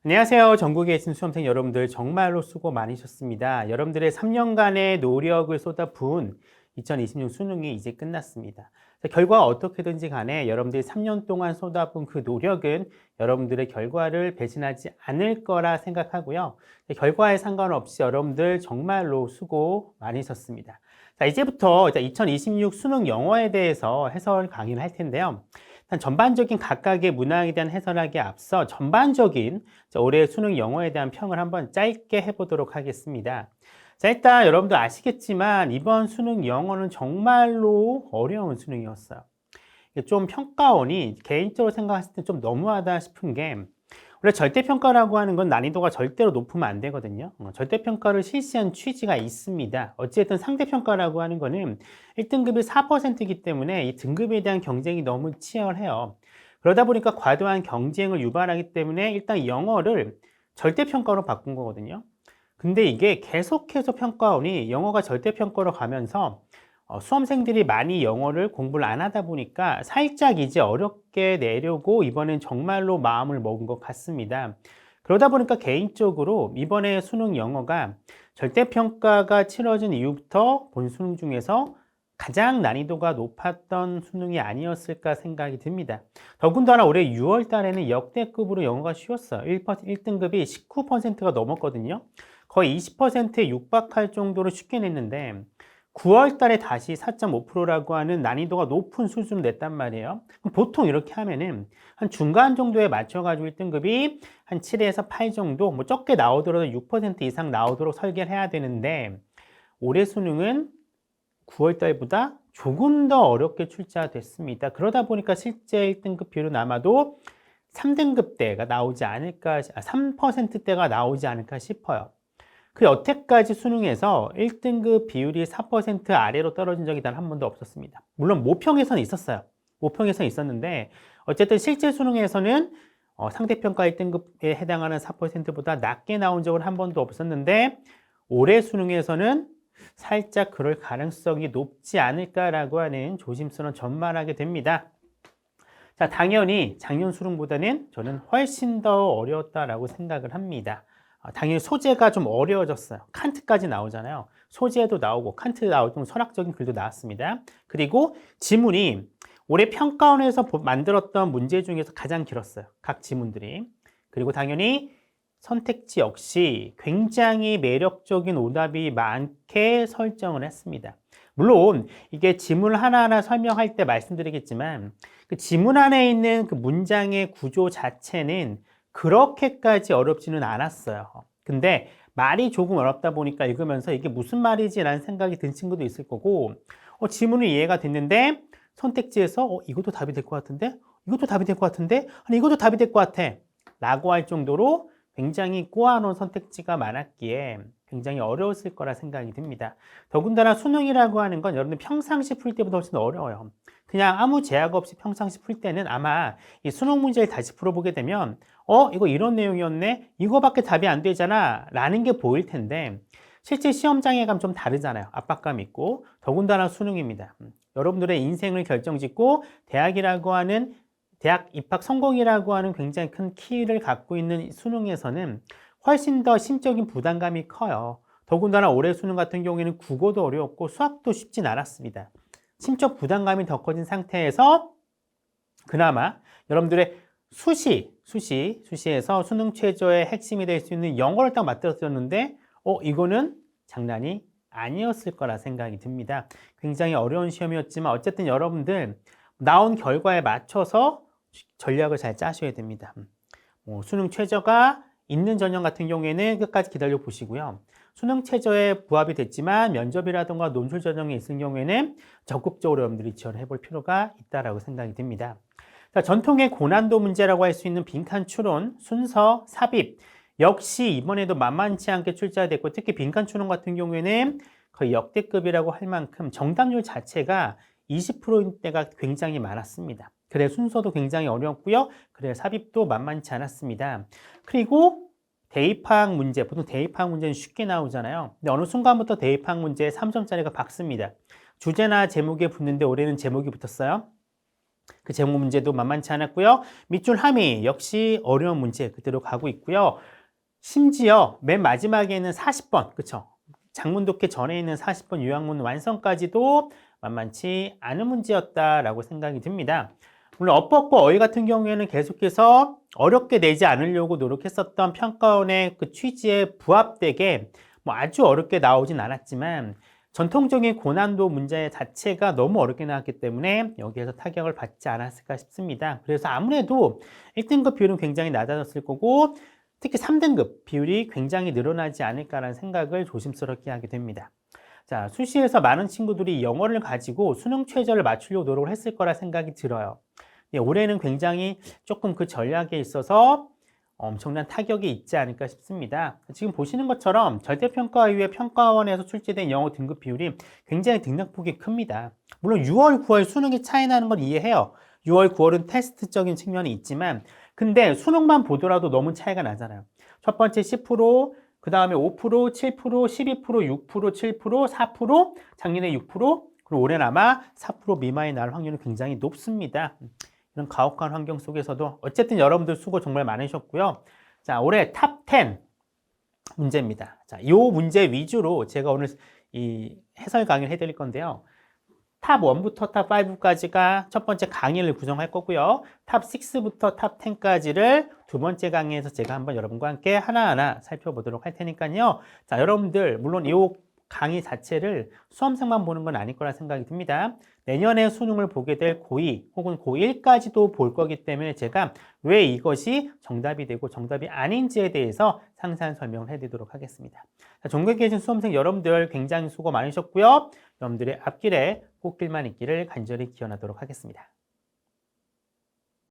안녕하세요. 전국에 계신 수험생 여러분들 정말로 수고 많으셨습니다. 여러분들의 3년간의 노력을 쏟아부은 2026 수능이 이제 끝났습니다. 결과가 어떻게든지 간에 여러분들이 3년 동안 쏟아부은 그 노력은 여러분들의 결과를 배신하지 않을 거라 생각하고요. 결과에 상관없이 여러분들 정말로 수고 많으셨습니다. 자, 이제부터 2026 수능 영어에 대해서 해설 강의를 할 텐데요. 일단 전반적인 각각의 문항에 대한 해설하기에 앞서 전반적인 올해 수능 영어에 대한 평을 한번 짧게 해보도록 하겠습니다. 자, 일단 여러분도 아시겠지만 이번 수능 영어는 정말로 어려운 수능이었어요. 좀 평가원이 개인적으로 생각했을 때 좀 너무하다 싶은 게 원래 절대평가라고 하는 건 난이도가 절대로 높으면 안 되거든요. 절대평가를 실시한 취지가 있습니다. 어찌됐든 상대평가라고 하는 거는 1등급이 4%이기 때문에 이 등급에 대한 경쟁이 너무 치열해요. 그러다 보니까 과도한 경쟁을 유발하기 때문에 일단 영어를 절대평가로 바꾼 거거든요. 근데 이게 계속해서 평가원이 영어가 절대평가로 가면서 수험생들이 많이 영어를 공부를 안 하다 보니까 살짝 이제 어렵게 내려고 이번엔 정말로 마음을 먹은 것 같습니다. 그러다 보니까 개인적으로 이번에 수능 영어가 절대평가가 치러진 이후부터 본 수능 중에서 가장 난이도가 높았던 수능이 아니었을까 생각이 듭니다. 더군다나 올해 6월 달에는 역대급으로 영어가 쉬웠어요. 1등급이 19%가 넘었거든요. 거의 20%에 육박할 정도로 쉽게 냈는데 9월 달에 다시 4.5%라고 하는 난이도가 높은 수준을 냈단 말이에요. 보통 이렇게 하면은 한 중간 정도에 맞춰가지고 1등급이 한 7에서 8 정도, 뭐 적게 나오더라도 6% 이상 나오도록 설계를 해야 되는데 올해 수능은 9월 달보다 조금 더 어렵게 출제가 됐습니다. 그러다 보니까 실제 1등급 비율은 아마도 3등급대가 나오지 않을까, 3%대가 나오지 않을까 싶어요. 그 여태까지 수능에서 1등급 비율이 4% 아래로 떨어진 적이 단 한 번도 없었습니다. 물론 모평에서는 있었어요. 모평에서는 있었는데 어쨌든 실제 수능에서는 상대평가 1등급에 해당하는 4%보다 낮게 나온 적은 한 번도 없었는데 올해 수능에서는 살짝 그럴 가능성이 높지 않을까라고 하는 조심스러운 전망을 하게 됩니다. 자, 당연히 작년 수능보다는 저는 훨씬 더 어려웠다라고 생각을 합니다. 당연히 소재가 좀 어려워졌어요. 칸트까지 나오잖아요. 소재도 나오고 칸트 나올 때 철학적인 글도 나왔습니다. 그리고 지문이 올해 평가원에서 만들었던 문제 중에서 가장 길었어요. 각 지문들이. 그리고 당연히 선택지 역시 굉장히 매력적인 오답이 많게 설정을 했습니다. 물론 이게 지문 하나하나 설명할 때 말씀드리겠지만 그 지문 안에 있는 그 문장의 구조 자체는 그렇게까지 어렵지는 않았어요. 근데 말이 조금 어렵다 보니까 읽으면서 이게 무슨 말이지? 라는 생각이 든 친구도 있을 거고 지문은 이해가 됐는데 선택지에서 이것도 답이 될 것 같은데? 이것도 답이 될 것 같은데? 아니 이것도 답이 될 것 같아 라고 할 정도로 굉장히 꼬아놓은 선택지가 많았기에 굉장히 어려웠을 거라 생각이 듭니다. 더군다나 수능이라고 하는 건 여러분들 평상시 풀 때보다 훨씬 어려워요. 그냥 아무 제약 없이 평상시 풀 때는 아마 이 수능 문제를 다시 풀어보게 되면 이거 이런 내용이었네? 이거밖에 답이 안 되잖아 라는 게 보일 텐데 실제 시험장에 가면 좀 다르잖아요. 압박감 있고 더군다나 수능입니다. 여러분들의 인생을 결정짓고 대학이라고 하는 대학 입학 성공이라고 하는 굉장히 큰 키를 갖고 있는 수능에서는 훨씬 더 심적인 부담감이 커요. 더군다나 올해 수능 같은 경우에는 국어도 어려웠고 수학도 쉽진 않았습니다. 심적 부담감이 더 커진 상태에서 그나마 여러분들의 수시에서 수능 최저의 핵심이 될 수 있는 영어를 딱 맞들었었는데 이거는 장난이 아니었을 거라 생각이 듭니다. 굉장히 어려운 시험이었지만 어쨌든 여러분들 나온 결과에 맞춰서 전략을 잘 짜셔야 됩니다. 수능 최저가 있는 전형 같은 경우에는 끝까지 기다려 보시고요. 수능 최저에 부합이 됐지만 면접이라든가 논술 전형이 있을 경우에는 적극적으로 여러분들이 지원을 해볼 필요가 있다고 생각이 듭니다. 자, 전통의 고난도 문제라고 할 수 있는 빈칸 추론, 순서, 삽입 역시 이번에도 만만치 않게 출제가 됐고 특히 빈칸 추론 같은 경우에는 거의 역대급이라고 할 만큼 정답률 자체가 20%인 때가 굉장히 많았습니다. 그래 순서도 굉장히 어려웠고요. 그래 삽입도 만만치 않았습니다. 그리고 대입학 문제, 보통 대입학 문제는 쉽게 나오잖아요. 근데 어느 순간부터 대입학 문제에 3점짜리가 박습니다. 주제나 제목에 붙는데 올해는 제목이 붙었어요. 그 제목 문제도 만만치 않았고요. 밑줄 함의 역시 어려운 문제 그대로 가고 있고요. 심지어 맨 마지막에는 40번, 그쵸? 장문 독해 전에 있는 40번 요약문 완성까지도 만만치 않은 문제였다라고 생각이 듭니다. 물론 어법과 어휘 같은 경우에는 계속해서 어렵게 내지 않으려고 노력했었던 평가원의 그 취지에 부합되게 뭐 아주 어렵게 나오진 않았지만 전통적인 고난도 문제 자체가 너무 어렵게 나왔기 때문에 여기에서 타격을 받지 않았을까 싶습니다. 그래서 아무래도 1등급 비율은 굉장히 낮아졌을 거고 특히 3등급 비율이 굉장히 늘어나지 않을까라는 생각을 조심스럽게 하게 됩니다. 자, 수시에서 많은 친구들이 영어를 가지고 수능 최저를 맞추려고 노력을 했을 거라 생각이 들어요. 올해는 굉장히 조금 그 전략에 있어서 엄청난 타격이 있지 않을까 싶습니다. 지금 보시는 것처럼 절대평가 이후에 평가원에서 출제된 영어 등급 비율이 굉장히 등락폭이 큽니다. 물론 6월, 9월 수능이 차이 나는 건 이해해요. 6월, 9월은 테스트적인 측면이 있지만 근데 수능만 보더라도 너무 차이가 나잖아요. 첫 번째 10%, 그 다음에 5%, 7%, 12%, 6%, 7%, 4%, 작년에 6%, 그리고 올해는 아마 4% 미만이 날 확률이 굉장히 높습니다. 이런 가혹한 환경 속에서도 어쨌든 여러분들 수고 정말 많으셨고요. 자, 올해 탑 10 문제입니다. 자, 이 문제 위주로 제가 오늘 이 해설 강의를 해드릴 건데요. 탑 1부터 탑 5까지가 첫 번째 강의를 구성할 거고요. 탑 6부터 탑 10까지를 두 번째 강의에서 제가 한번 여러분과 함께 하나하나 살펴보도록 할 테니까요. 자, 여러분들 물론 이 강의 자체를 수험생만 보는 건 아닐 거라 생각이 듭니다. 내년에 수능을 보게 될 고2 혹은 고1까지도 볼 거기 때문에 제가 왜 이것이 정답이 되고 정답이 아닌지에 대해서 상세한 설명을 해드리도록 하겠습니다. 자, 전국에 계신 수험생 여러분들 굉장히 수고 많으셨고요. 여러분들의 앞길에 꽃길만 있기를 간절히 기원하도록 하겠습니다.